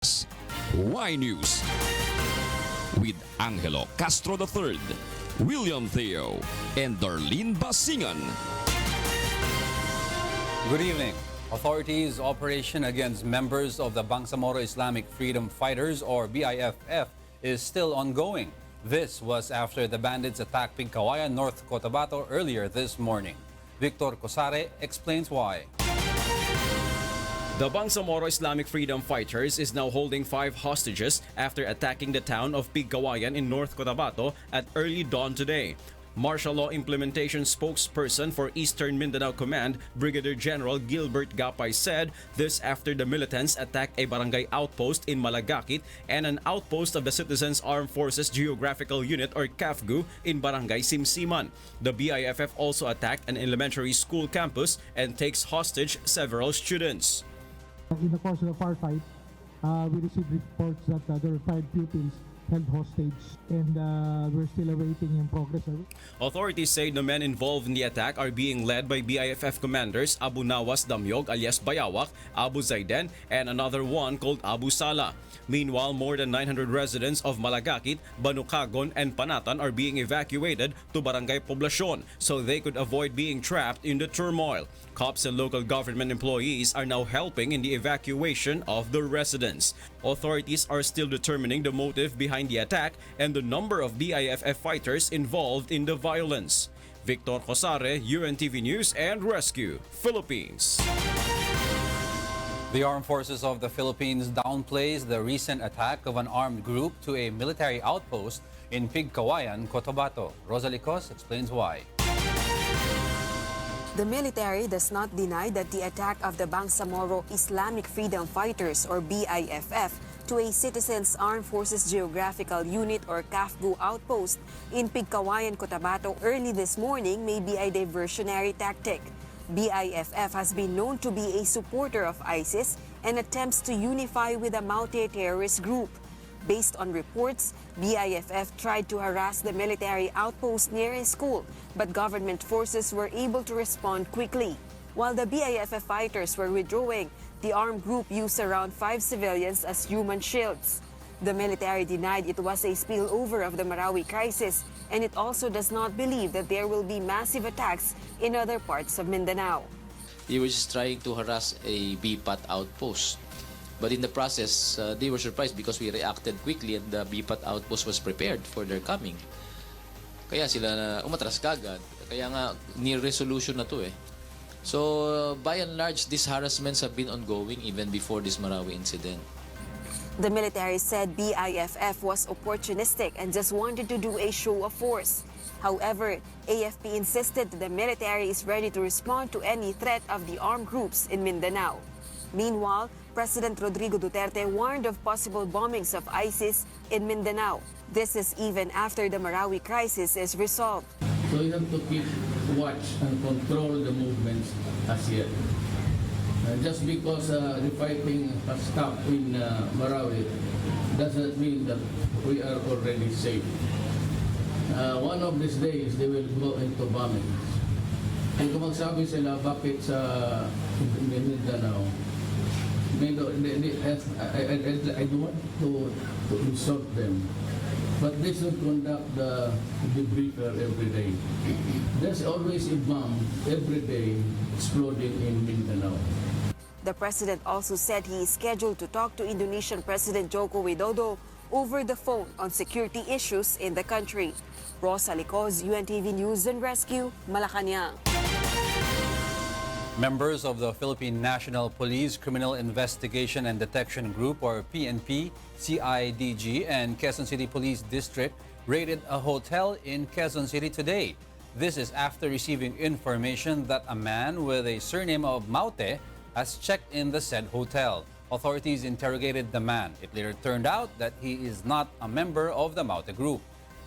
Y News with Angelo Castro III, William Theo, and Darlene Basingan. Good evening. Authorities' operation against members of the Bangsamoro Islamic Freedom Fighters, or BIFF, is still ongoing. This was after the bandits attacked Pigcawayan, North Cotabato earlier this morning. Victor Cosare explains why. The Bangsamoro Islamic Freedom Fighters is now holding 5 hostages after attacking the town of Pigcawayan in North Cotabato at early dawn today. Martial law implementation spokesperson for Eastern Mindanao Command, Brigadier General Gilbert Gapay, said this after the militants attacked a barangay outpost in Malagakit and an outpost of the Citizens Armed Forces Geographical Unit, or CAFGU, in Barangay Simsiman. The BIFF also attacked an elementary school campus and takes hostage several students. In the course of the firefight, we received reports that there were 5 pupils held hostage, and we're still awaiting in progress. Authorities say the men involved in the attack are being led by BIFF commanders Abu Nawas Damyog alias Bayawak, Abu Zaiden, and another one called Abu Sala. Meanwhile, more than 900 residents of Malagakit, Banucagon, and Panatan are being evacuated to Barangay Poblacion so they could avoid being trapped in the turmoil. Cops and local government employees are now helping in the evacuation of the residents. Authorities are still determining the motive behind the attack and the number of BIFF fighters involved in the violence. Victor Cosare, UNTV News and Rescue, Philippines. The Armed Forces of the Philippines downplays the recent attack of an armed group to a military outpost in Pigcawayan, Cotabato. Rosalie Cos explains why. The military does not deny that the attack of the Bangsamoro Islamic Freedom Fighters, or BIFF, to a Citizens Armed Forces Geographical Unit, or CAFGU, outpost in Pigcawayan, Cotabato early this morning may be a diversionary tactic. BIFF has been known to be a supporter of ISIS and attempts to unify with the Maute terrorist group. Based on reports, BIFF tried to harass the military outpost near a school, but government forces were able to respond quickly. While the BIFF fighters were withdrawing, the armed group used around 5 civilians as human shields. The military denied it was a spillover of the Marawi crisis, and it also does not believe that there will be massive attacks in other parts of Mindanao. They were just trying to harass a BPAT outpost. But in the process, they were surprised because we reacted quickly and the BPAT outpost was prepared for their coming. Kaya sila umatras kagad. Kaya nga, near resolution na to eh. So, by and large, these harassments have been ongoing even before this Marawi incident. The military said BIFF was opportunistic and just wanted to do a show of force. However, AFP insisted that the military is ready to respond to any threat of the armed groups in Mindanao. Meanwhile, President Rodrigo Duterte warned of possible bombings of ISIS in Mindanao. This is even after the Marawi crisis is resolved. So you have to keep watch and control the movements as yet. Just because the fighting has stopped in Marawi doesn't mean that we are already safe. One of these days, they will go into bombing. And kung magsabi sila, bakit sa Mindanao, I don't want to insult them, but they should conduct the debriefer every day. There's always a bomb every day exploding in Mindanao. The president also said he is scheduled to talk to Indonesian President Joko Widodo over the phone on security issues in the country. Rosalie Cos, UNTV News and Rescue, Malacanang. Members of the Philippine National Police Criminal Investigation and Detection Group, or PNP, CIDG, and Quezon City Police District raided a hotel in Quezon City today. This is after receiving information that a man with a surname of Maute has checked in the said hotel. Authorities interrogated the man. It later turned out that he is not a member of the Maute group.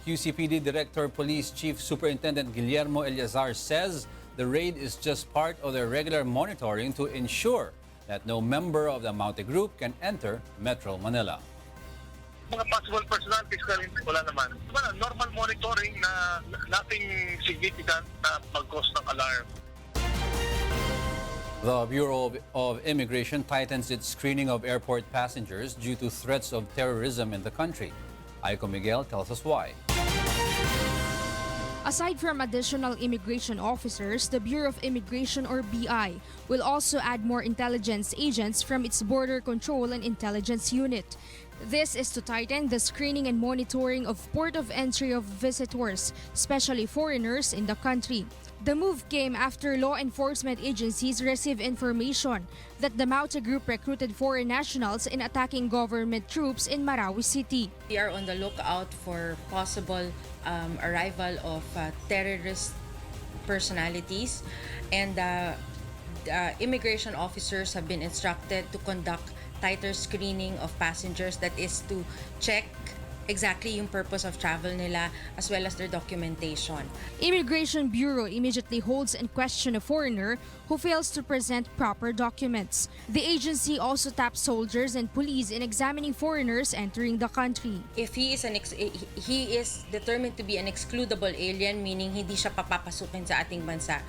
QCPD Director Police Chief Superintendent Guillermo Eliazar says the raid is just part of their regular monitoring to ensure that no member of the Maute group can enter Metro Manila. Mga possible personalities na rin, wala naman. Normal monitoring na nothing significant na mag-cause ng alarm. The Bureau of Immigration tightens its screening of airport passengers due to threats of terrorism in the country. Aiko Miguel tells us why. Aside from additional immigration officers, the Bureau of Immigration or BI will also add more intelligence agents from its Border Control and Intelligence Unit. This is to tighten the screening and monitoring of port of entry of visitors, especially foreigners in the country. The move came after law enforcement agencies received information that the Maute group recruited foreign nationals in attacking government troops in Marawi City. We are on the lookout for possible arrival of terrorist personalities, and immigration officers have been instructed to conduct tighter screening of passengers, that is to check exactly yung purpose of travel nila as well as their documentation. Immigration Bureau immediately holds and questions a foreigner who fails to present proper documents. The agency also taps soldiers and police in examining foreigners entering the country. If he is determined to be an excludable alien, meaning hindi siya papapasukin sa ating bansa,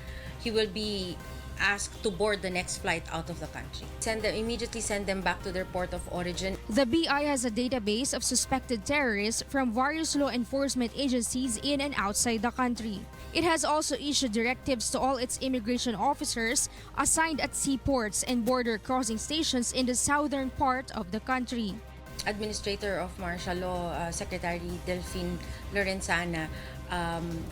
he will be asked to board the next flight out of the country. Immediately send them back to their port of origin. The BI has a database of suspected terrorists from various law enforcement agencies in and outside the country. It has also issued directives to all its immigration officers assigned at seaports and border crossing stations in the southern part of the country. Administrator of Martial Law, Secretary Delphine Lorenzana,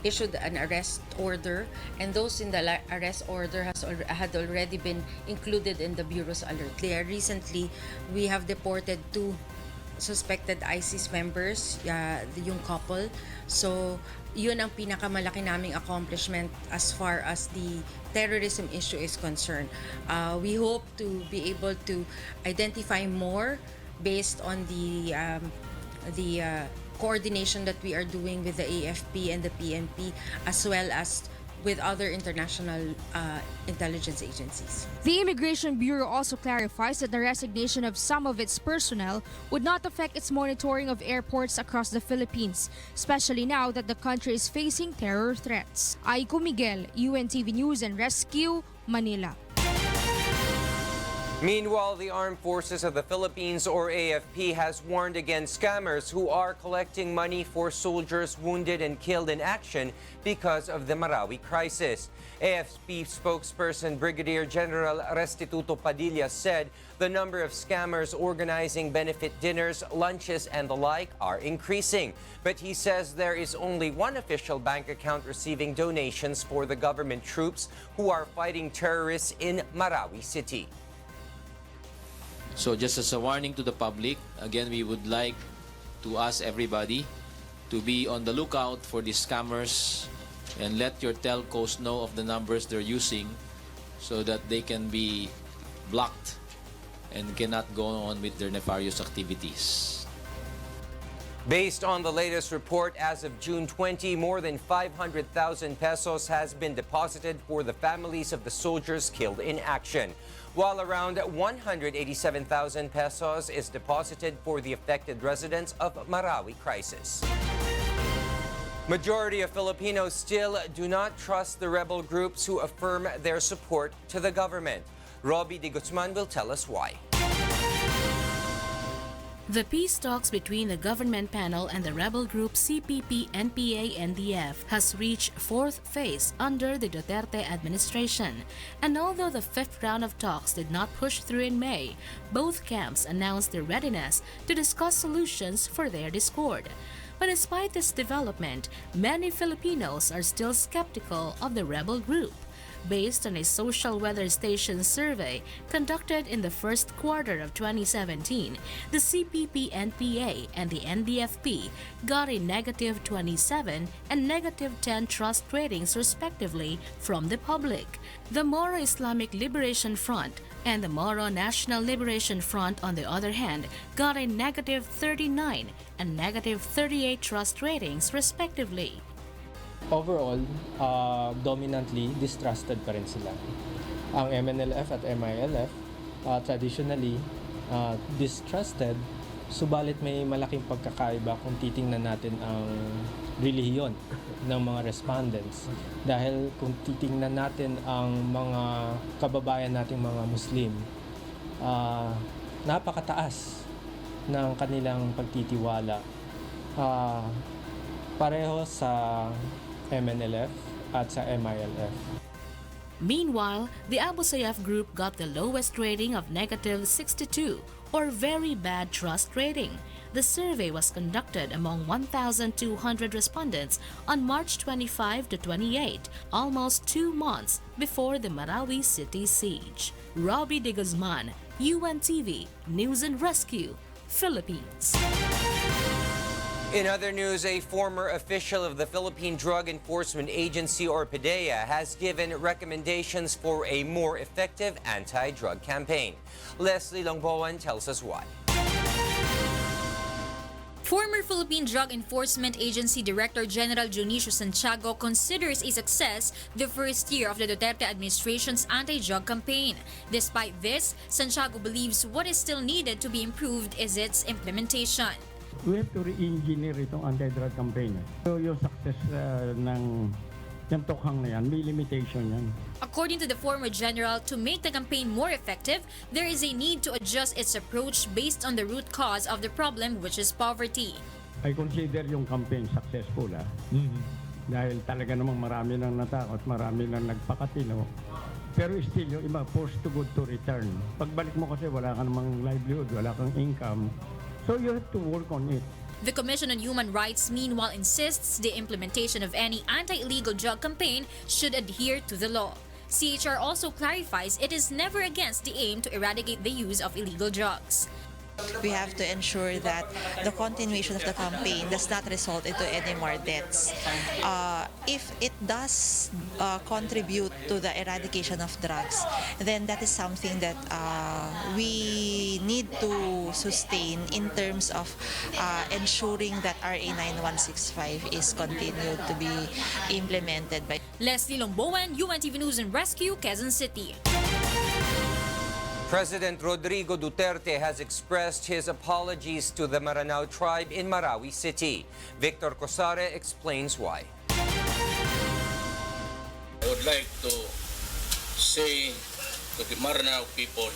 issued an arrest order, and those in the arrest order had already been included in the Bureau's alert. Recently, we have deported 2 suspected ISIS members, yung couple. So, yun ang pinakamalaki naming accomplishment as far as the terrorism issue is concerned. We hope to be able to identify more based on the coordination that we are doing with the AFP and the PNP, as well as with other international intelligence agencies. The Immigration Bureau also clarifies that the resignation of some of its personnel would not affect its monitoring of airports across the Philippines, especially now that the country is facing terror threats. Aiko Miguel, UNTV News and Rescue, Manila. Meanwhile, the Armed Forces of the Philippines, or AFP, has warned against scammers who are collecting money for soldiers wounded and killed in action because of the Marawi crisis. AFP spokesperson Brigadier General Restituto Padilla said the number of scammers organizing benefit dinners, lunches, and the like are increasing. But he says there is only one official bank account receiving donations for the government troops who are fighting terrorists in Marawi City. So just as a warning to the public, again, we would like to ask everybody to be on the lookout for these scammers and let your telcos know of the numbers they're using so that they can be blocked and cannot go on with their nefarious activities. Based on the latest report, as of June 20, more than 500,000 pesos has been deposited for the families of the soldiers killed in action, while around 187,000 pesos is deposited for the affected residents of Marawi crisis. Majority of Filipinos still do not trust the rebel groups who affirm their support to the government. Robbie De Guzman will tell us why. The peace talks between the government panel and the rebel group CPP-NPA-NDF has reached 4th phase under the Duterte administration. And although the 5th round of talks did not push through in May, both camps announced their readiness to discuss solutions for their discord. But despite this development, many Filipinos are still skeptical of the rebel group. Based on a social weather station survey conducted in the first quarter of 2017, the CPP-NPA and the NDFP got a -27 and -10 trust ratings respectively from the public. The Moro Islamic Liberation Front and the Moro National Liberation Front, on the other hand, got a -39 and -38 trust ratings respectively. Overall, dominantly distrusted pa rin sila. Ang MNLF at MILF traditionally distrusted Subalit may malaking pagkakaiba kung titingnan natin ang relihiyon ng mga respondents. Dahil kung titingnan natin ang mga kababayan nating mga Muslim, napakataas ng kanilang pagtitiwala. Pareho sa MNLF at sa MILF. Meanwhile, the Abu Sayyaf group got the lowest rating of negative 62, or very bad trust rating. The survey was conducted among 1,200 respondents on March 25 to 28, almost 2 months before the Marawi city siege. Robbie de Guzman, UNTV, News and Rescue, Philippines. In other news, a former official of the Philippine Drug Enforcement Agency, or PDEA, has given recommendations for a more effective anti-drug campaign. Leslie Longboan tells us why. Former Philippine Drug Enforcement Agency Director General Dionisio Santiago considers a success the first year of the Duterte administration's anti-drug campaign. Despite this, Santiago believes what is still needed to be improved is its implementation. We have to re-engineer itong anti-drug campaign. So yung success ng tokhang na yan, may limitation yan. According to the former general, to make the campaign more effective, there is a need to adjust its approach based on the root cause of the problem, which is poverty. I consider yung campaign successful. Dahil talaga namang marami nang natakot, marami nang nagpakatino. Pero still, yung iba, forced to good to return. Pagbalik mo kasi wala ka namang livelihood, wala kang income. So you have to work on it. The Commission on Human Rights, meanwhile, insists the implementation of any anti-illegal drug campaign should adhere to the law. CHR also clarifies it is never against the aim to eradicate the use of illegal drugs. We have to ensure that the continuation of the campaign does not result into any more deaths. If it does contribute to the eradication of drugs, then that is something that we need to sustain in terms of ensuring that RA 9165 is continued to be implemented by. Leslie Longboan, UNTV News and Rescue, Quezon City. President Rodrigo Duterte has expressed his apologies to the Maranao tribe in Marawi City. Victor Cosare explains why. I would like to say to the Maranao people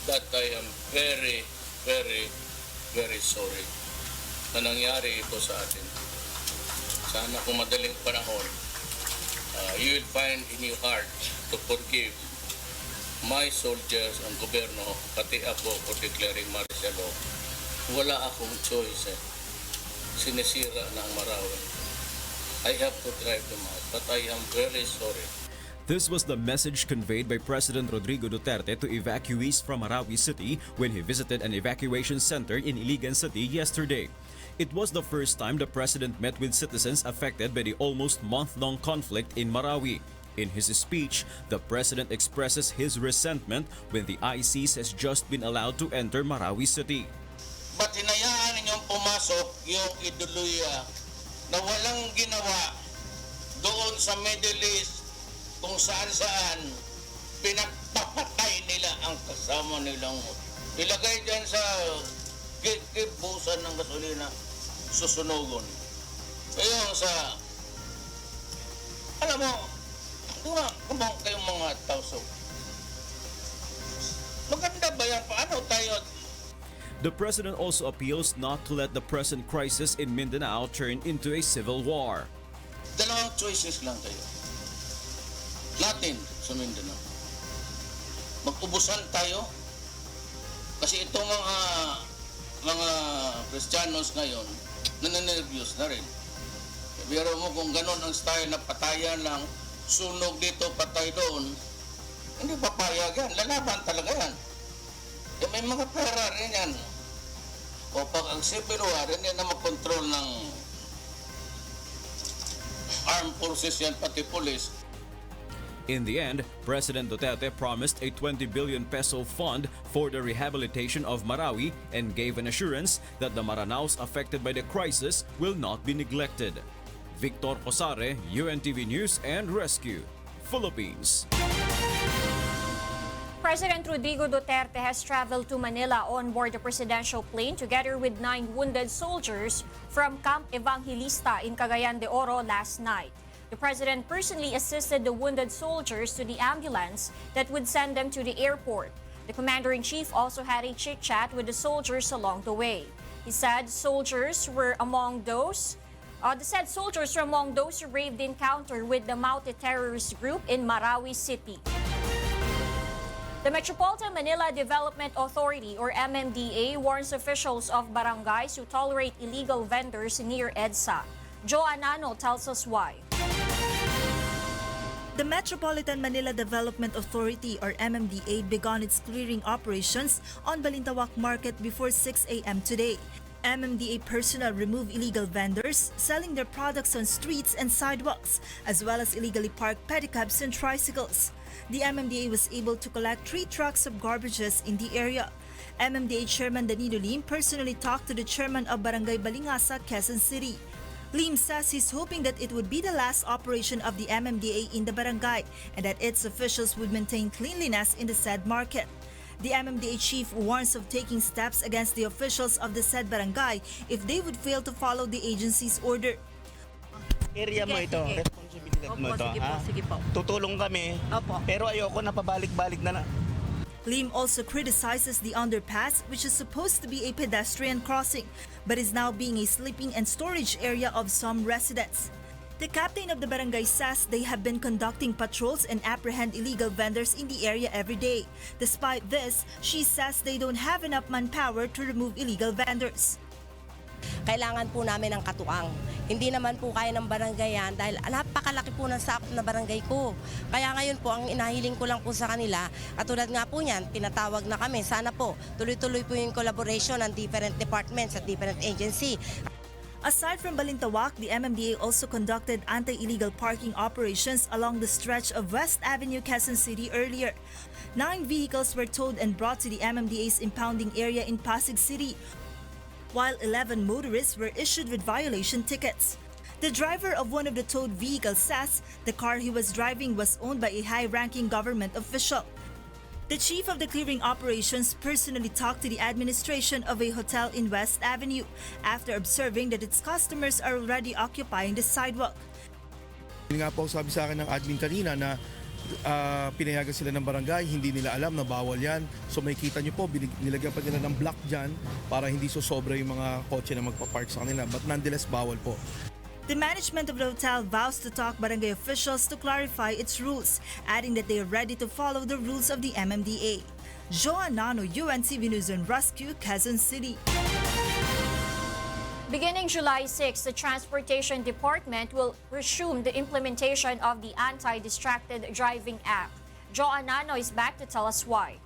that I am very, very, very sorry na nangyari ito sa atin. Sana kung madaling panahon, you will find in your heart to forgive my soldiers, ang gobyerno, pati ako for declaring martial law. Wala akong choice. Sinisira na ang Marawi. I have to drive them out, but I am very sorry. This was the message conveyed by President Rodrigo Duterte to evacuees from Marawi City when he visited an evacuation center in Iligan City yesterday. It was the first time the president met with citizens affected by the almost month-long conflict in Marawi. In his speech, the president expresses his resentment when the ICs has just been allowed to enter Marawi City. Ba't hinayaan ninyong pumasok yung iduluya na walang ginawa doon sa Middle East kung saan-saan pinagpapatay nila ang kasama nilang ilagay dyan sa kibusan ng gasolina susunugon. Ngayon sa alam mo, kumang kayong mga tao. Maganda ba yan? Paano tayo? The president also appeals not to let the present crisis in Mindanao turn into a civil war. Dalawang choices lang tayo. Latin sa Mindanao. Mag-ubusan tayo. Kasi itong mga Kristiyanos ngayon, nananervyos na rin. Biro mo kung ganon ang style na patayan lang, sunog dito, patay doon, hindi papayag yan. Lalaban talaga yan. E may mga pera rin yan. O pag ang civil war, hindi na makontrol ng armed forces yan, pati police. In the end, President Duterte promised a 20 billion peso fund for the rehabilitation of Marawi and gave an assurance that the Maranaos affected by the crisis will not be neglected. Victor Cosare, UNTV News and Rescue, Philippines. President Rodrigo Duterte has traveled to Manila on board the presidential plane together with 9 wounded soldiers from Camp Evangelista in Cagayan de Oro last night. The president personally assisted the wounded soldiers to the ambulance that would send them to the airport. The commander-in-chief also had a chit-chat with the soldiers along the way. He said soldiers were among those who braved the encounter with the mounted terrorist group in Marawi City. The Metropolitan Manila Development Authority or MMDA warns officials of barangays who tolerate illegal vendors near EDSA. Joe Anano tells us why. The Metropolitan Manila Development Authority or MMDA began its clearing operations on Balintawak Market before 6 a.m. today. MMDA personnel remove illegal vendors selling their products on streets and sidewalks, as well as illegally parked pedicabs and tricycles. The MMDA was able to collect 3 trucks of garbages in the area. MMDA Chairman Danilo Lim personally talked to the chairman of Barangay Balingasa, Quezon City. Lim says he's hoping that it would be the last operation of the MMDA in the barangay and that its officials would maintain cleanliness in the said market. The MMDA chief warns of taking steps against the officials of the said barangay if they would fail to follow the agency's order. Area mo ito, responsibilidad mo ito, ha? Tutulong kami, pero ayoko na pabalik-balik na. Lim also criticizes the underpass, which is supposed to be a pedestrian crossing, but is now being a sleeping and storage area of some residents. The captain of the barangay says they have been conducting patrols and apprehend illegal vendors in the area every day. Despite this, she says they don't have enough manpower to remove illegal vendors. Kailangan po namin ng katuang. Hindi naman po kaya ng barangay yan dahil napakalaki po ng sakop na barangay ko. Kaya ngayon po, ang inahiling ko lang po sa kanila, katulad nga po niyan, pinatawag na kami. Sana po, tuloy-tuloy po yung collaboration ng different departments at different agency. Aside from Balintawak, the MMDA also conducted anti-illegal parking operations along the stretch of West Avenue, Quezon City earlier. 9 vehicles were towed and brought to the MMDA's impounding area in Pasig City, while 11 motorists were issued with violation tickets. The driver of one of the towed vehicles says the car he was driving was owned by a high-ranking government official. The chief of the clearing operations personally talked to the administration of a hotel in West Avenue after observing that its customers are already occupying the sidewalk. Nga po sabi sa akin ng admin kanina na pinayagan sila ng barangay, hindi nila alam na bawal yan. So makikita nyo po, nilagyan pa nila ng block dyan para hindi sosobra yung mga kotse na magpapark sa kanila. But nonetheless, bawal po. The management of the hotel vows to talk barangay officials to clarify its rules, adding that they are ready to follow the rules of the MMDA. Joan Nano, UNTV News and Rescue, Quezon City. Beginning July 6, the Transportation Department will resume the implementation of the Anti-Distracted Driving Act. Joan Nano is back to tell us why.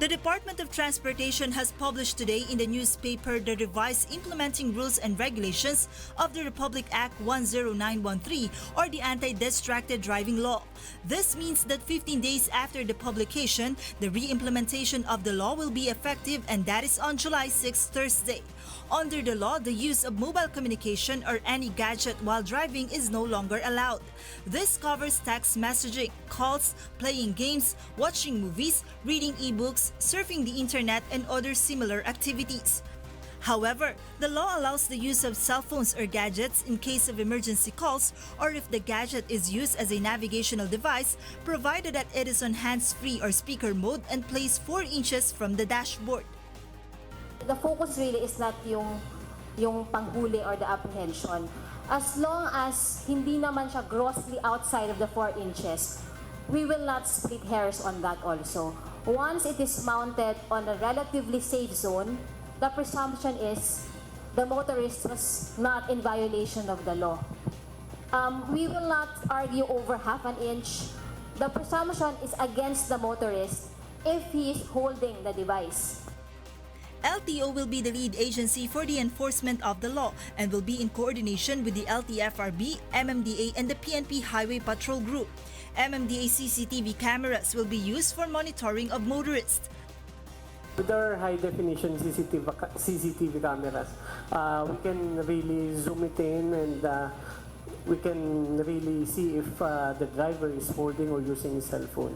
The Department of Transportation has published today in the newspaper the revised implementing rules and regulations of the Republic Act 10913 or the Anti-Distracted Driving Law. This means that 15 days after the publication, the re-implementation of the law will be effective, and that is on July 6, Thursday. Under the law, the use of mobile communication or any gadget while driving is no longer allowed. This covers text messaging, calls, playing games, watching movies, reading ebooks, surfing the internet, and other similar activities. However, the law allows the use of cell phones or gadgets in case of emergency calls or if the gadget is used as a navigational device, provided that it is on hands-free or speaker mode and placed 4 inches from the dashboard. The focus really is not yung panghuli or the apprehension. As long as hindi naman siya grossly outside of the 4 inches, we will not split hairs on that also. Once it is mounted on a relatively safe zone, the presumption is the motorist was not in violation of the law. We will not argue over half an inch. The presumption is against the motorist if he is holding the device. LTO will be the lead agency for the enforcement of the law and will be in coordination with the LTFRB, MMDA, and the PNP Highway Patrol Group. MMDA CCTV cameras will be used for monitoring of motorists. With our high-definition CCTV cameras, we can really zoom it in and we can really see if the driver is holding or using his cell phone.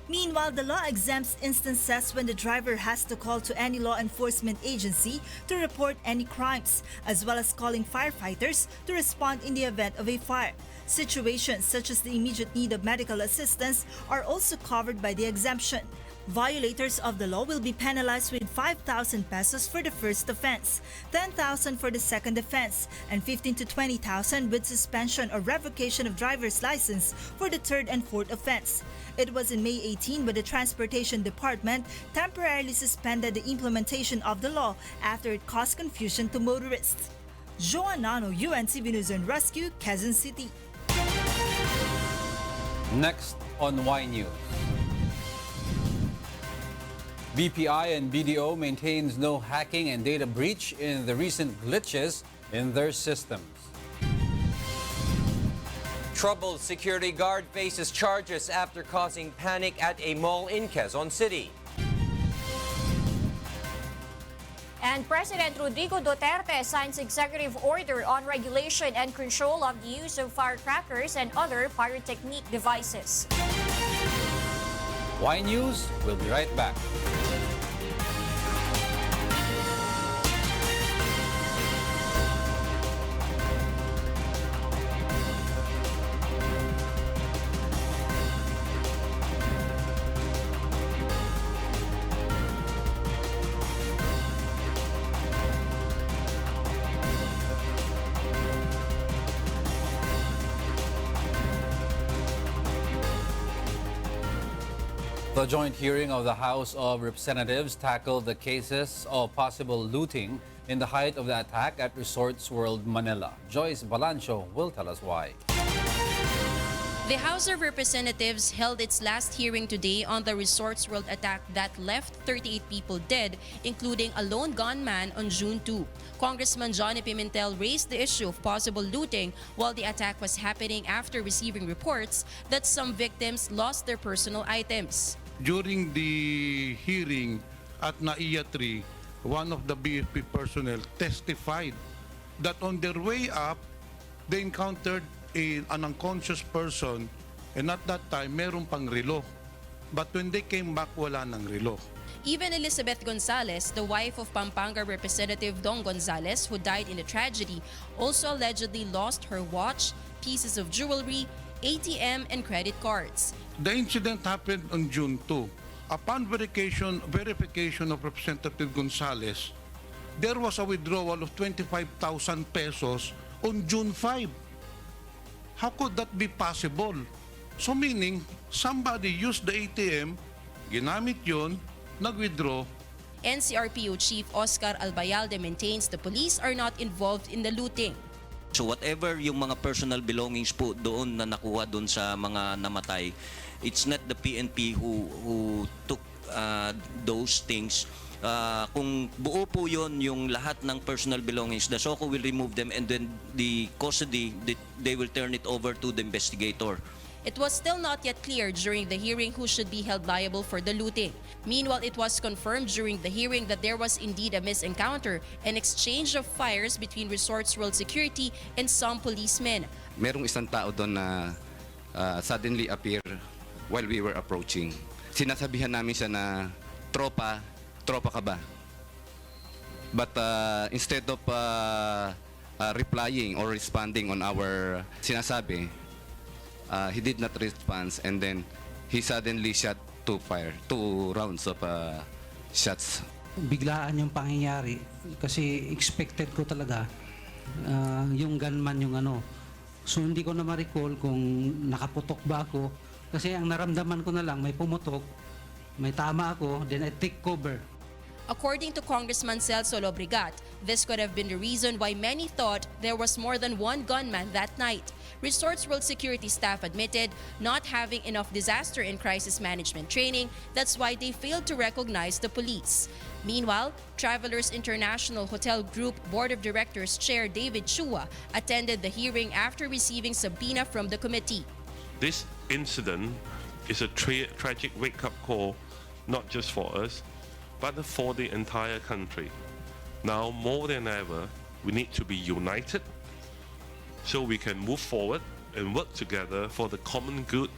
Meanwhile, the law exempts instances when the driver has to call to any law enforcement agency to report any crimes, as well as calling firefighters to respond in the event of a fire. Situations such as the immediate need of medical assistance are also covered by the exemption. Violators of the law will be penalized with 5,000 pesos for the first offense, 10,000 for the second offense, and 15 to 20,000 with suspension or revocation of driver's license for the third and fourth offense. It was in May 18 when the Transportation Department temporarily suspended the implementation of the law after it caused confusion to motorists. Joanano, UNTV News and Rescue, Quezon City. Next on Y News. BPI and BDO maintains no hacking and data breach in the recent glitches in their systems. Troubled security guard faces charges after causing panic at a mall in Quezon City. And President Rodrigo Duterte signs executive order on regulation and control of the use of firecrackers and other pyrotechnic devices. Y News will be right back. The joint hearing of the House of Representatives tackled the cases of possible looting in the height of the attack at Resorts World Manila. Joyce Balancho will tell us why. The House of Representatives held its last hearing today on the Resorts World attack that left 38 people dead, including a lone gunman on June 2. Congressman Johnny Pimentel raised the issue of possible looting while the attack was happening after receiving reports that some victims lost their personal items. During the hearing at NAIA 3, one of the BFP personnel testified that on their way up, they encountered an unconscious person, and at that time, meron pang relo. But when they came back, wala nang relo. Even Elizabeth Gonzalez, the wife of Pampanga Representative Dong Gonzalez, who died in the tragedy, also allegedly lost her watch, pieces of jewelry, ATM, and credit cards. The incident happened on June 2. Upon verification of Representative Gonzalez, there was a withdrawal of 25,000 pesos on June 5. How could that be possible? So meaning, somebody used the ATM, ginamit yun, nag-withdraw. NCRPO Chief Oscar Albayalde maintains the police are not involved in the looting. So whatever yung mga personal belongings po doon na nakuha doon sa mga namatay, it's not the PNP who took those things. Kung buo po yon yung lahat ng personal belongings, the SOCO will remove them and then the custody, they will turn it over to the investigator. It was still not yet clear during the hearing who should be held liable for the looting. Meanwhile, it was confirmed during the hearing that there was indeed a misencounter, an exchange of fires between Resorts World Security and some policemen. Merong isang tao doon na suddenly appear while we were approaching. Sinasabihan namin siya na, tropa ka ba? But instead of replying or responding on our sinasabi, he did not respond, and then he suddenly shot two rounds of shots. Biglaan yung pangyayari kasi expected ko talaga yung gunman yung ano. So hindi ko na ma-recall kung nakaputok ba ako kasi ang naramdaman ko na lang may pumutok, may tama ako, then I take cover. According to Congressman Celso Lobregat, this could have been the reason why many thought there was more than one gunman that night. Resorts World security staff admitted not having enough disaster and crisis management training. That's why they failed to recognize the police. Meanwhile, Travelers International Hotel Group Board of Directors Chair David Chua attended the hearing after receiving subpoena from the committee. This incident is a tragic wake-up call, not just for us, but for the entire country. Now, more than ever, we need to be united so we can move forward and work together for the common good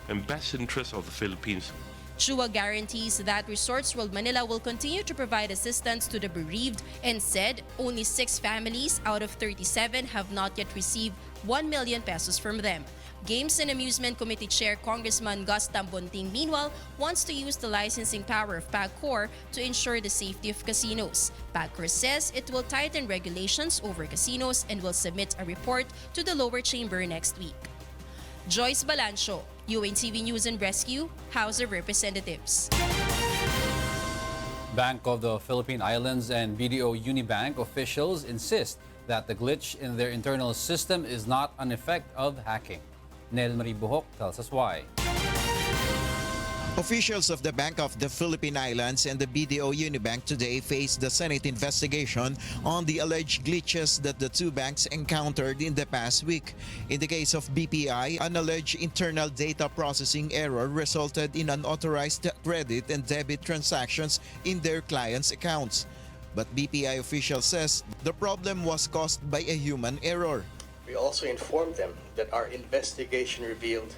and best interest of the Philippines. Chua guarantees that Resorts World Manila will continue to provide assistance to the bereaved and said only 6 families out of 37 have not yet received 1 million pesos from them. Games and Amusement Committee Chair Congressman Gus Tambunting, meanwhile, wants to use the licensing power of PAGCOR to ensure the safety of casinos. PAGCOR says it will tighten regulations over casinos and will submit a report to the lower chamber next week. Joyce Balancho, UNTV News and Rescue, House of Representatives. Bank of the Philippine Islands and BDO Unibank officials insist that the glitch in their internal system is not an effect of hacking. Nel Marie Buhok tells us why. Officials of the Bank of the Philippine Islands and the BDO Unibank today faced the Senate investigation on the alleged glitches that the two banks encountered in the past week. In the case of BPI, an alleged internal data processing error resulted in unauthorized credit and debit transactions in their clients' accounts. But BPI official says the problem was caused by a human error. We also informed them that our investigation revealed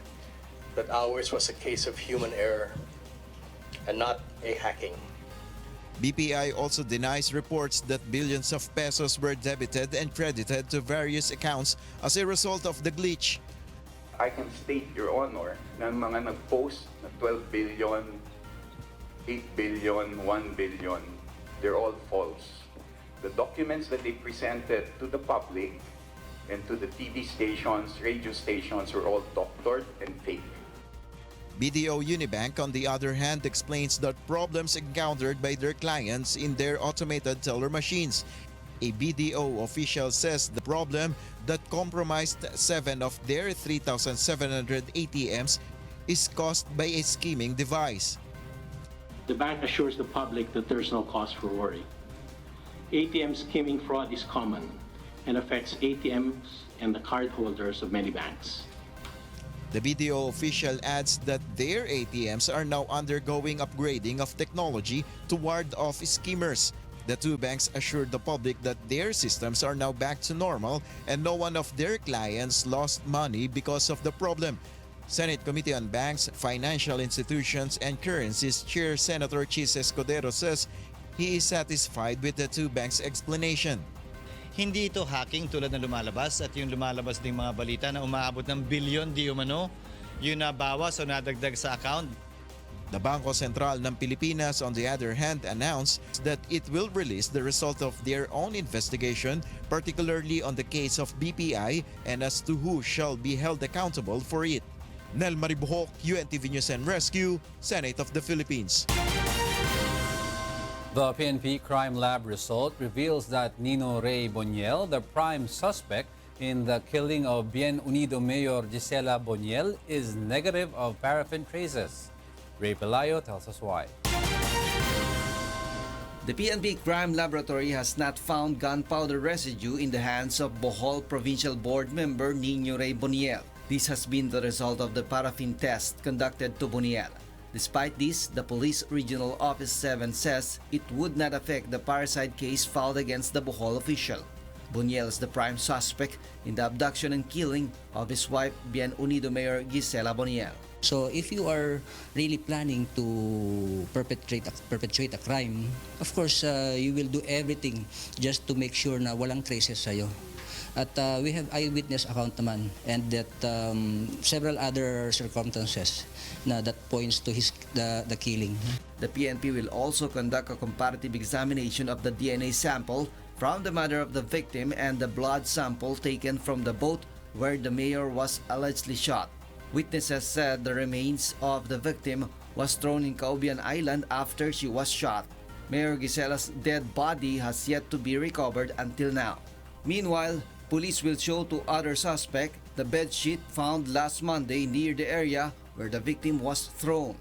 that ours was a case of human error and not a hacking. BPI also denies reports that billions of pesos were debited and credited to various accounts as a result of the glitch. I can state, Your Honor, na mga nag-post na 12 billion, 8 billion, 1 billion, they're all false. The documents that they presented to the public and to the TV stations, radio stations were all doctored and fake. BDO Unibank, on the other hand, explains that problems encountered by their clients in their automated teller machines. A BDO official says the problem that compromised 7 of their 3,700 ATMs is caused by a skimming device. The bank assures the public that there's no cause for worry. ATM skimming fraud is common and affects ATMs and the cardholders of many banks. The BDO official adds that their ATMs are now undergoing upgrading of technology to ward off skimmers. The two banks assured the public that their systems are now back to normal and no one of their clients lost money because of the problem. Senate Committee on Banks, Financial Institutions and Currencies Chair Senator Chis Escudero says he is satisfied with the two banks' explanation. Hindi ito hacking tulad na lumalabas at yung lumalabas ding mga balita na umaabot ng bilyon di umano, yung nabawas o nadagdag sa account. The Bangko Sentral ng Pilipinas, on the other hand, announced that it will release the result of their own investigation, particularly on the case of BPI and as to who shall be held accountable for it. Nel Maribuhok, UNTV News and Rescue, Senate of the Philippines. The PNP Crime Lab result reveals that Nino Ray Boniel, the prime suspect in the killing of Bien Unido Mayor Gisela Boniel, is negative of paraffin traces. Ray Pelayo tells us why. The PNP Crime Laboratory has not found gunpowder residue in the hands of Bohol Provincial Board member Nino Ray Boniel. This has been the result of the paraffin test conducted to Boniel. Despite this, the Police Regional Office 7 says it would not affect the parricide case filed against the Bohol official. Boniel is the prime suspect in the abduction and killing of his wife, Bien Unido Mayor Gisela Boniel. So if you are really planning to perpetrate a crime, of course, you will do everything just to make sure na walang traces sa'yo. At we have eyewitness account naman and that several other circumstances na that points to the killing. The PNP will also conduct a comparative examination of the DNA sample from the mother of the victim and the blood sample taken from the boat where the mayor was allegedly shot. Witnesses said the remains of the victim was thrown in Caubian Island after she was shot. Mayor Gisela's dead body has yet to be recovered until now. Meanwhile, police will show to other suspect the bedsheet found last Monday near the area where the victim was thrown.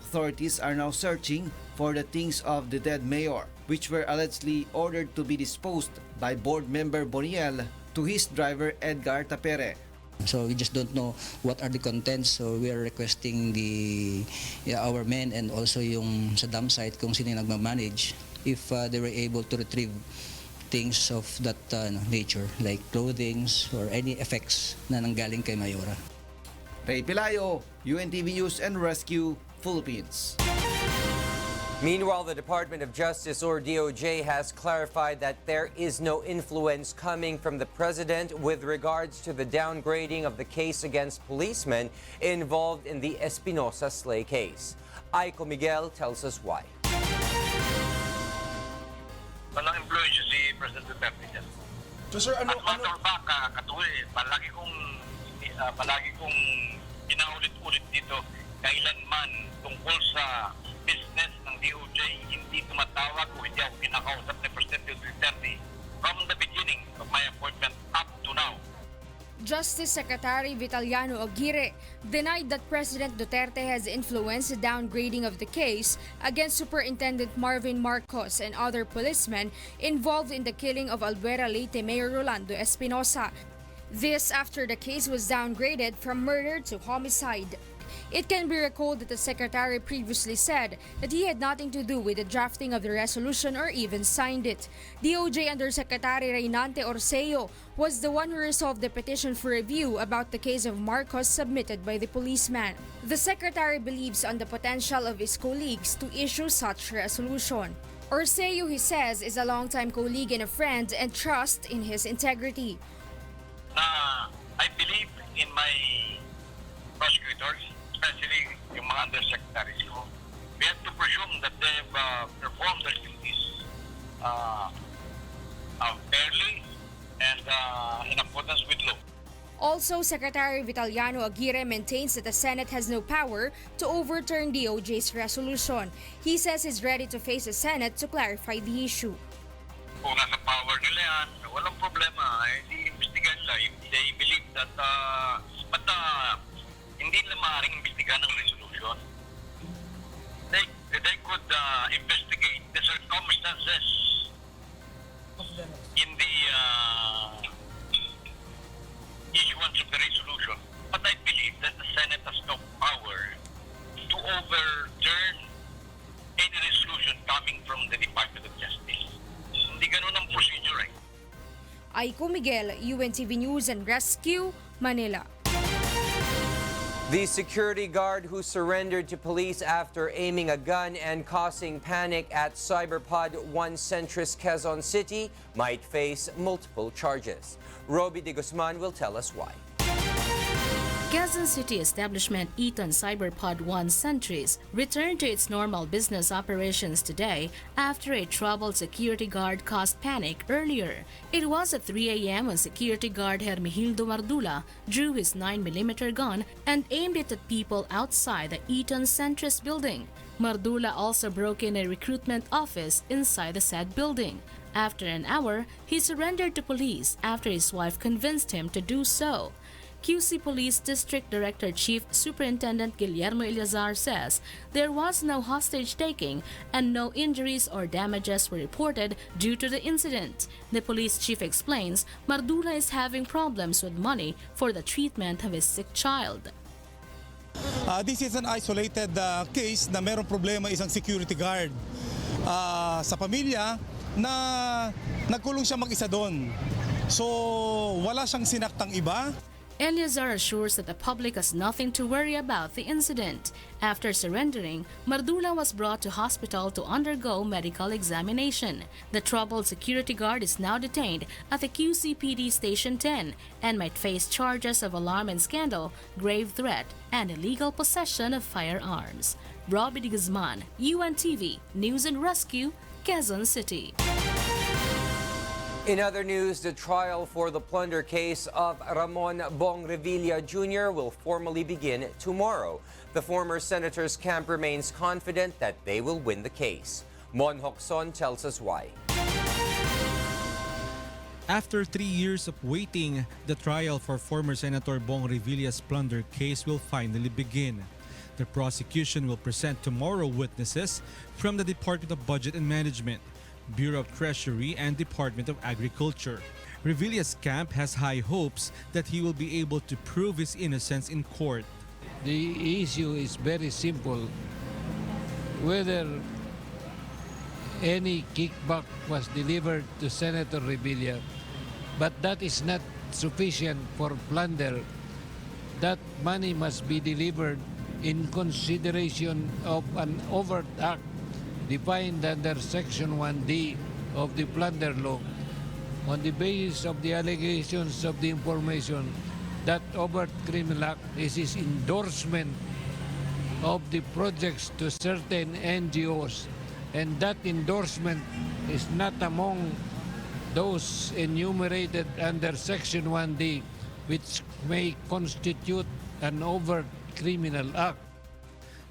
Authorities are now searching for the things of the dead mayor, which were allegedly ordered to be disposed by board member Boniel to his driver Edgar Tapere. So we just don't know what are the contents. So we are requesting our men and also yung sa dam site kung sino yung nagmamanage if they were able to retrieve things of that nature like clothing or any effects na nanggaling kay Mayora. Ray Pelayo, UNTV News and Rescue, Philippines. Meanwhile, the Department of Justice, or DOJ, has clarified that there is no influence coming from the president with regards to the downgrading of the case against policemen involved in the Espinosa Slay case. Aiko Miguel tells us why. Walang influence si President Duterte dyan. So sir, As matter of fact, katuloy, palagi kong pinaulit-ulit dito, kailanman tungkol sa business ng DOJ, hindi tumatawag o hindi ako kinakausap ni President Duterte from the beginning of my appointment up to now. Justice Secretary Vitaliano Aguirre denied that President Duterte has influenced the downgrading of the case against Superintendent Marvin Marcos and other policemen involved in the killing of Albuera Leyte Mayor Rolando Espinosa. This after the case was downgraded from murder to homicide. It can be recalled that the Secretary previously said that he had nothing to do with the drafting of the resolution or even signed it. DOJ Undersecretary Reynante Orseo was the one who resolved the petition for review about the case of Marcos submitted by the policeman. The Secretary believes on the potential of his colleagues to issue such resolution. Orseo, he says, is a longtime colleague and a friend and trust in his integrity. I believe in my prosecutors, especially yung mga undersecretaries ko. We have to presume that they've performed their duties fairly and in accordance with law. Also, Secretary Vitaliano Aguirre maintains that the Senate has no power to overturn DOJ's resolution. He says he's ready to face the Senate to clarify the issue. Kung nasa power nila yan, walang problema. Iimbestigahan nila. If they believe that hindi nila maaaring imbestigahan ng resolution, they could investigate the circumstances in the issuance of the resolution. But I believe that the Senate has no power to overturn any resolution coming from the Department of Justice. Hindi ganun ang procedure. Aiko Miguel, UNTV News and Rescue, Manila. The security guard who surrendered to police after aiming a gun and causing panic at Cyberpod 1 Centris, Quezon City might face multiple charges. Roby de Guzman will tell us why. Quezon City establishment Eton Cyberpod 1 Centris returned to its normal business operations today after a troubled security guard caused panic earlier. It was at 3 a.m. when security guard Hermigildo Mardula drew his 9mm gun and aimed it at people outside the Eton Centris building. Mardula also broke in a recruitment office inside the said building. After an hour, he surrendered to police after his wife convinced him to do so. QC Police District Director Chief Superintendent Guillermo Eleazar says there was no hostage-taking and no injuries or damages were reported due to the incident. The police chief explains Mardula is having problems with money for the treatment of his sick child. This is an isolated case na merong problema isang security guard sa pamilya na nagkulong siya mag-isa doon. So wala siyang sinaktang iba. Eleazar assures that the public has nothing to worry about the incident. After surrendering, Mardula was brought to hospital to undergo medical examination. The troubled security guard is now detained at the QCPD Station 10 and might face charges of alarm and scandal, grave threat, and illegal possession of firearms. Roby de Guzman, UNTV, News and Rescue, Quezon City. In other news, the trial for the plunder case of Ramon Bong Revilla Jr. will formally begin tomorrow. The former senator's camp remains confident that they will win the case. Mon Hokson tells us why. After 3 years of waiting, the trial for former Senator Bong Revilla's plunder case will finally begin. The prosecution will present tomorrow witnesses from the Department of Budget and Management, Bureau of Treasury, and Department of Agriculture. Revilla's camp has high hopes that he will be able to prove his innocence in court. The issue is very simple. Whether any kickback was delivered to Senator Revilla, but that is not sufficient for plunder. That money must be delivered in consideration of an overt act defined under Section 1D of the Plunder Law on the basis of the allegations of the information that overt criminal act is his endorsement of the projects to certain NGOs, and that endorsement is not among those enumerated under Section 1D, which may constitute an overt criminal act.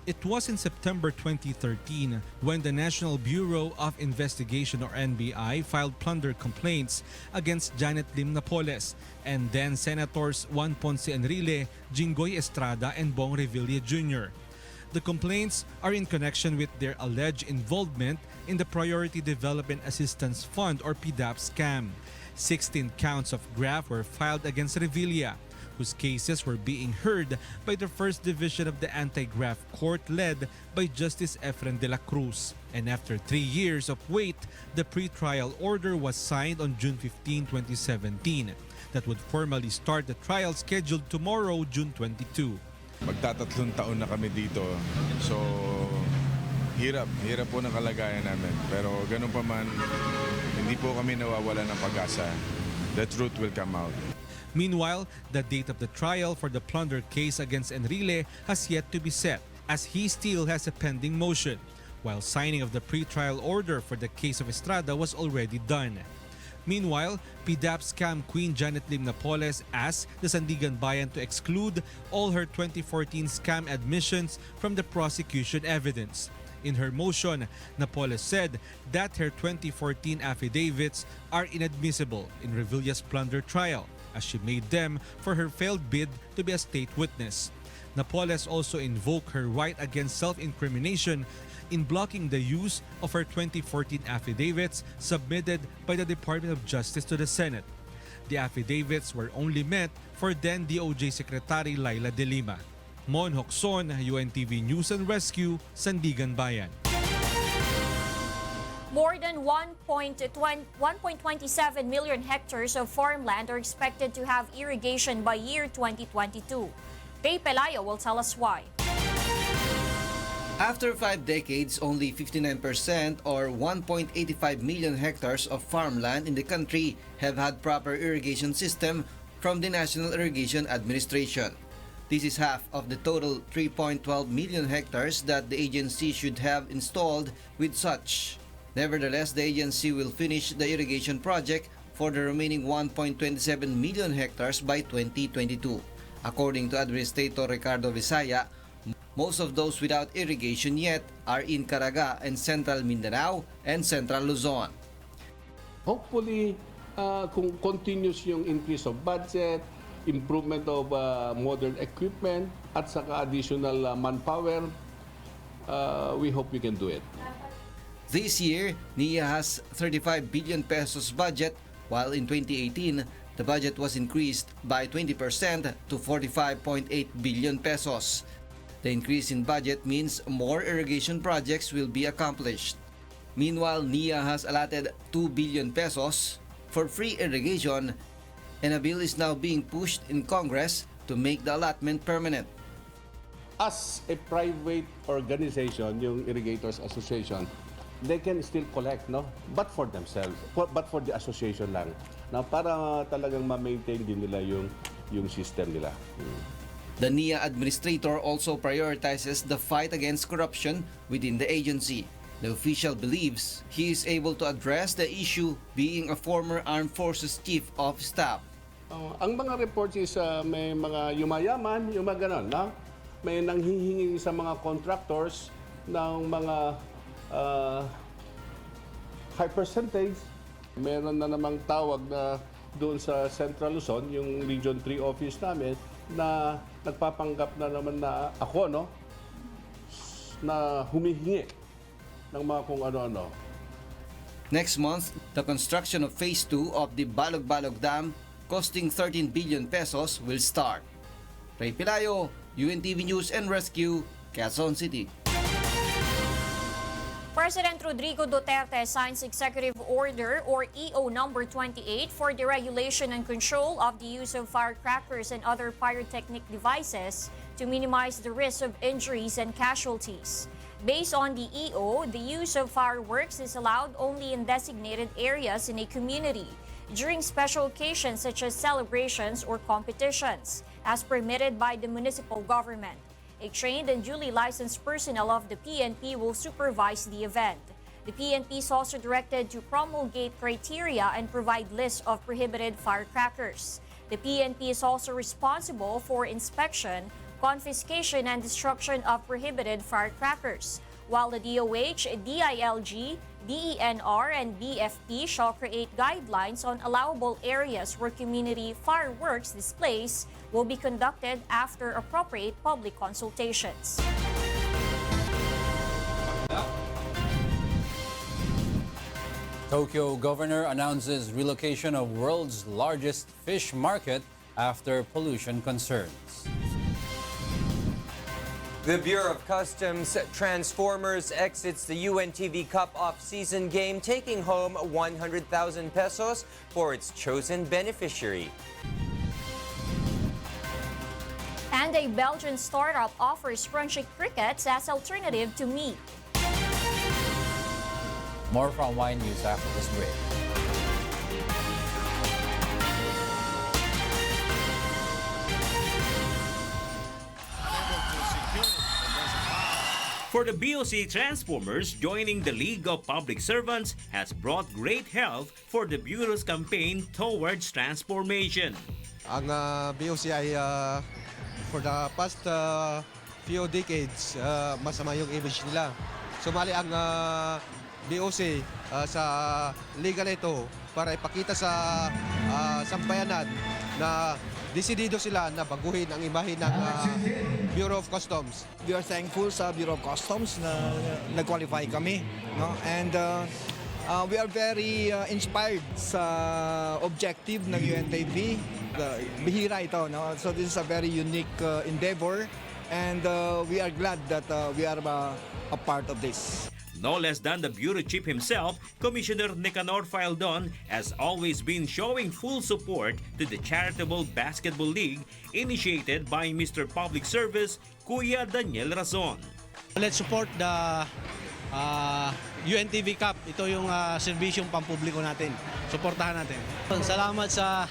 It was in September 2013 when the National Bureau of Investigation or NBI filed plunder complaints against Janet Lim Napoles and then Senators Juan Ponce Enrile, Jinggoy Estrada, and Bong Revilla Jr. The complaints are in connection with their alleged involvement in the Priority Development Assistance Fund or PDAP scam. 16 counts of graft were filed against Revilla, whose cases were being heard by the First Division of the Anti-Graft Court led by Justice Efren de la Cruz. And after 3 years of wait, the pre-trial order was signed on June 15, 2017 that would formally start the trial scheduled tomorrow, June 22. Magtatatlong taon na kami dito. So, hirap po ng kalagayan namin. Pero ganun pa man, hindi po kami nawawala ng pag-asa. The truth will come out. Meanwhile, the date of the trial for the plunder case against Enrile has yet to be set, as he still has a pending motion, while signing of the pre-trial order for the case of Estrada was already done. Meanwhile, PDAP scam queen Janet Lim Napoles asked the Sandigan Bayan to exclude all her 2014 scam admissions from the prosecution evidence. In her motion, Napoles said that her 2014 affidavits are inadmissible in Revilla's plunder trial, as she made them for her failed bid to be a state witness. Napoles also invoked her right against self-incrimination in blocking the use of her 2014 affidavits submitted by the Department of Justice to the Senate. The affidavits were only meant for then DOJ Secretary Laila De Lima. Mon Hocson, UNTV News and Rescue, Sandigan Bayan. More than 1.27 million hectares of farmland are expected to have irrigation by year 2022. Pei Pelayo will tell us why. After 5 decades, only 59% or 1.85 million hectares of farmland in the country have had proper irrigation system from the National Irrigation Administration. This is half of the total 3.12 million hectares that the agency should have installed with such. Nevertheless, the agency will finish the irrigation project for the remaining 1.27 million hectares by 2022. According to Administrator Ricardo Visaya, most of those without irrigation yet are in Caraga and Central Mindanao and Central Luzon. Hopefully, kung continuous yung increase of budget, improvement of modern equipment, at saka additional manpower, we hope we can do it. This year, NIA has 35 billion pesos budget, while in 2018, the budget was increased by 20% to 45.8 billion pesos. The increase in budget means more irrigation projects will be accomplished. Meanwhile, NIA has allotted 2 billion pesos for free irrigation, and a bill is now being pushed in Congress to make the allotment permanent. As a private organization, yung Irrigators Association, they can still collect, no? But for themselves, but for the association lang. Na para talagang ma-maintain din nila yung system nila. The NIA administrator also prioritizes the fight against corruption within the agency. The official believes he is able to address the issue being a former Armed Forces Chief of Staff. Ang mga reports is may mga yumayaman, yung mga ganon, no? May nanghihingi sa mga contractors ng mga high percentage. Meron na namang tawag na doon sa Central Luzon, yung Region 3 office namin, na nagpapanggap na naman na ako, no? Na humihingi ng mga kung ano-ano. Next month, the construction of Phase 2 of the Balog-Balog Dam, costing 13 billion pesos, will start. Ray Pilayo, UNTV News and Rescue, Quezon City. President Rodrigo Duterte signs Executive Order or EO number 28 for the regulation and control of the use of firecrackers and other pyrotechnic devices to to minimize the risk of injuries and casualties. Based on the EO, the use of fireworks is allowed only in designated areas in a community during special occasions such as celebrations or competitions, as permitted by the municipal government. A trained and duly licensed personnel of the PNP will supervise the event. The PNP is also directed to promulgate criteria and provide lists of prohibited firecrackers. The PNP is also responsible for inspection, confiscation, and destruction of prohibited firecrackers, while the DOH, DILG, DENR, and BFP shall create guidelines on allowable areas where community fireworks displays will be conducted after appropriate public consultations. Tokyo governor announces relocation of world's largest fish market after pollution concerns. The Bureau of Customs Transformers exits the UNTV Cup off-season game, taking home 100,000 pesos for its chosen beneficiary. And a Belgian startup offers crunchy crickets as alternative to meat. More from Wine News after this break. For the BOC Transformers, joining the League of Public Servants has brought great health for the Bureau's campaign towards transformation. Ang BOC ay for the past few decades, masama yung image nila. Sumali ang BOC sa liga na ito para ipakita sa sambayanan na desidido sila na baguhin ang imahe ng Bureau of Customs. We are thankful sa Bureau of Customs na nag-qualify kami. No? And we are very inspired sa objective ng UNTV. Bihira ito. No? So this is a very unique endeavor and we are glad that we are a part of this. No less than the Bureau Chief himself, Commissioner Nicanor Faildon, has always been showing full support to the Charitable Basketball League initiated by Mr. Public Service, Kuya Daniel Razon. Let's support the UNTV Cup. Ito yung serbisyong pampubliko natin. Suportahan natin. Salamat sa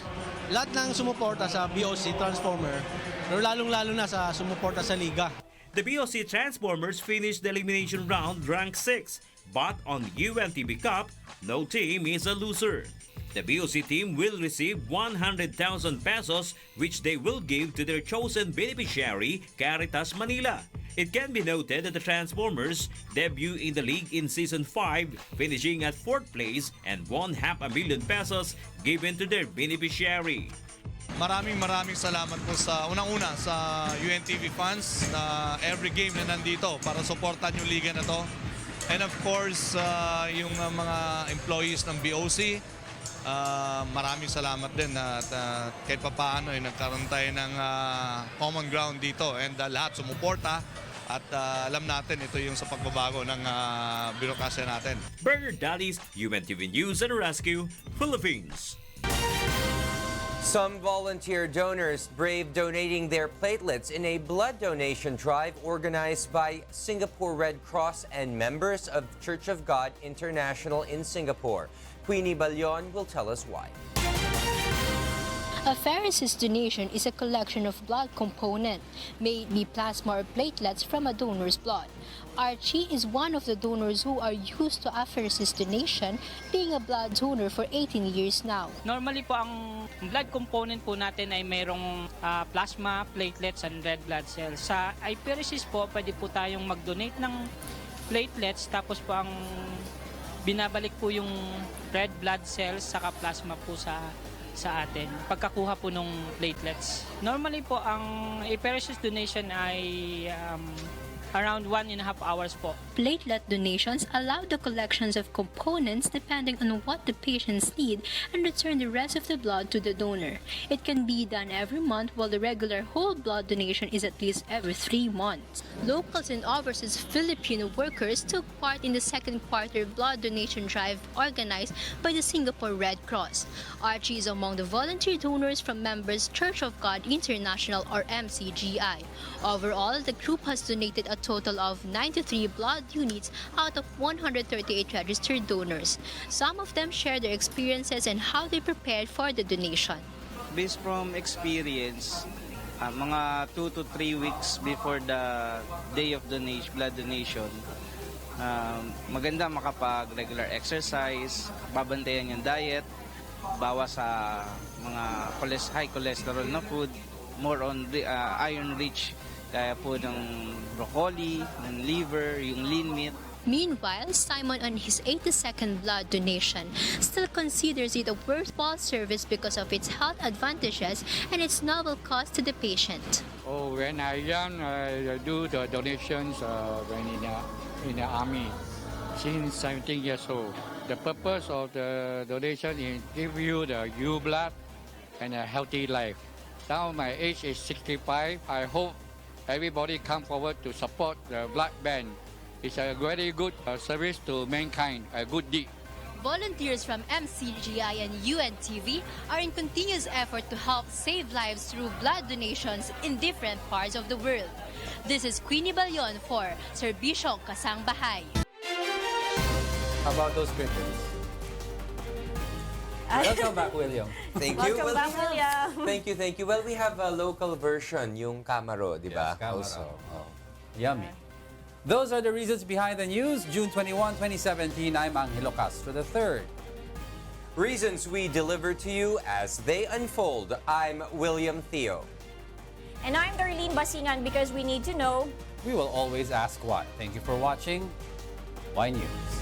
lahat ng sumuporta sa BOC Transformer, pero lalong-lalo na sa sumuporta sa Liga. The BOC Transformers finished the elimination round ranked 6, but on UNTV Cup, no team is a loser. The BOC team will receive 100,000 pesos which they will give to their chosen beneficiary, Caritas Manila. It can be noted that the Transformers debut in the league in Season 5, finishing at 4th place and won 500,000 pesos given to their beneficiary. Maraming salamat po sa unang-una sa UNTV fans na every game na nandito para suportahan yung liga na to. And of course, yung mga employees ng BOC, maraming salamat din at kahit papaano nagkaroon tayo ng common ground dito and lahat sumuporta at alam natin ito yung sa pagbabago ng birokrasya natin. Bernard Dalis, UNTV News and Rescue, Philippines. Some volunteer donors brave donating their platelets in a blood donation drive organized by Singapore Red Cross and members of Church of God International in Singapore. Queenie Balyon will tell us why. A pheresis donation is a collection of blood component, may it be plasma or platelets from a donor's blood. Archie is one of the donors who are used to apheresis donation, being a blood donor for 18 years now. Normally po ang blood component po natin ay mayroong plasma, platelets, and red blood cells. Sa apheresis po, pwede po tayong mag-donate ng platelets tapos po ang binabalik po yung red blood cells saka plasma po sa atin pagkakuha po ng platelets. Normally po ang apheresis donation ay around 1.5 hours po. Platelet donations allow the collections of components depending on what the patients need and return the rest of the blood to the donor. It can be done every month, while the regular whole blood donation is at least every 3 months. Locals and overseas Filipino workers took part in the second quarter blood donation drive organized by the Singapore Red Cross. Archie is among the volunteer donors from members Church of God International or MCGI. Overall, the group has donated a total of 93 blood units out of 138 registered donors. Some of them share their experiences and how they prepared for the donation. Based from experience, mga 2 to 3 weeks before the day of blood donation, maganda makapag-regular exercise, babantayan yung diet, bawas sa mga high cholesterol na food, more on iron-rich, kaya po ng broccoli, ng liver, yung lean meat. Meanwhile, Simon, on his 82nd blood donation, still considers it a worthwhile service because of its health advantages and its novel cost to the patient. When I young, I do the donations when in the army, since 17 years old. The purpose of the donation is give you the new blood and a healthy life. Now my age is 65. I hope everybody come forward to support the blood bank. It's a very good service to mankind, a good deed. Volunteers from MCGI and UNTV are in continuous effort to help save lives through blood donations in different parts of the world. This is Queenie Balyon for Serbisyong Kasangbahay. How about those crickets? Welcome back, William. Thank you. Welcome back, William. Thank you. Well, we have a local version, yung Camaro, di ba? Yes, Camaro. Also. Yummy. Those are the reasons behind the news. June 21, 2017, I'm Angelo Castro III. Reasons we deliver to you as they unfold. I'm William Theo. And I'm Darlene Basingan, because we need to know. We will always ask why. Thank you for watching Y News.